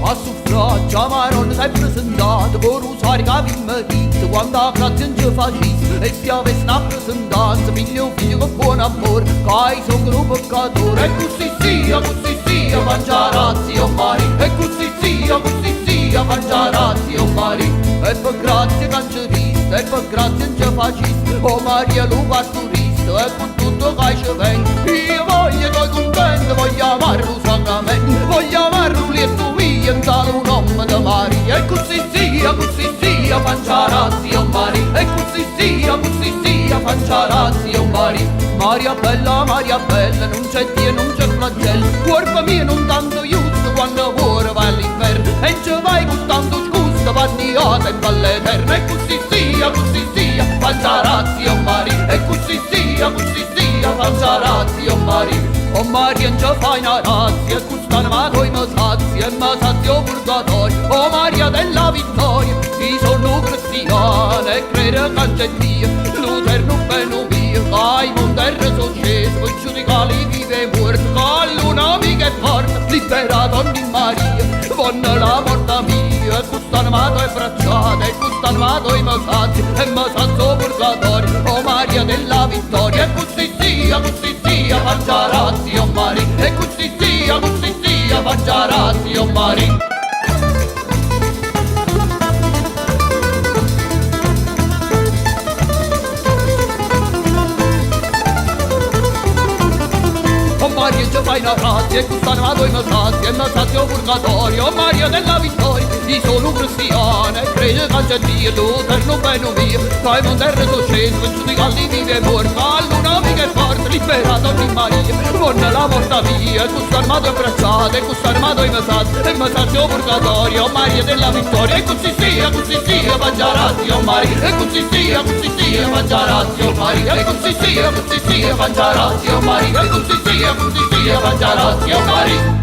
A suffragio ma non sei presentato con usare capi in marito quando la grazia non ci facesse e se avesse una presentanza figlio con buon amore che hai son gruppo peccatore e così sia mangiarazzi o mari e così sia mangiarazzi o mari e per grazia cancerista e per grazia non ci facesse o Maria lo pastorista e con tutto che ci venga io voglio che contento voglio amarlo sacramento voglio amarlo lieto mio tale un uomo da Maria e così sia mangiarazzi o mari e così sia mangiarazzi o mari Maria bella non c'è Dio non c'è flagello cuore mio non tanto giusto quando cuore va all'inferno e ci vai con tanto scusa panniata in valle eterna e così sia mangiarazzi o mari e così sia mangiarazzi o mari o Maria non ci fai una razia e costano ma coi mi sazio purgatorio o Maria della vittoria io sono cristiana e credo che c'è Dio l'Uterno bene mio ai monterre sono sceso con giudicali vive e morto con l'una amica e forte liberata ogni Maria vanno la porta mia e costano ma coi bracciate e costano ma coi mi sazio purgatorio o Maria della vittoria e così sia mangiarazzi o mari e così sia mangiarazzi o mari Maria ci fai una grazia e costano ma due sazio purgatorio o Maria della vittoria io sono cristiana e credo che c'è Dio l'Uterno bene mio dai monterre sono sceso con giudicarli vive e morti all'una amica e forte liberata ogni Maria vanno la porta via e costano ma due bracciate e costano ma due sazio purgatorio o Maria della vittoria e così sia mangiarazzi o mari e così sia mangiarazzi o mari e così sia mangiarazzi o mari e così sia mangiarazzi o mari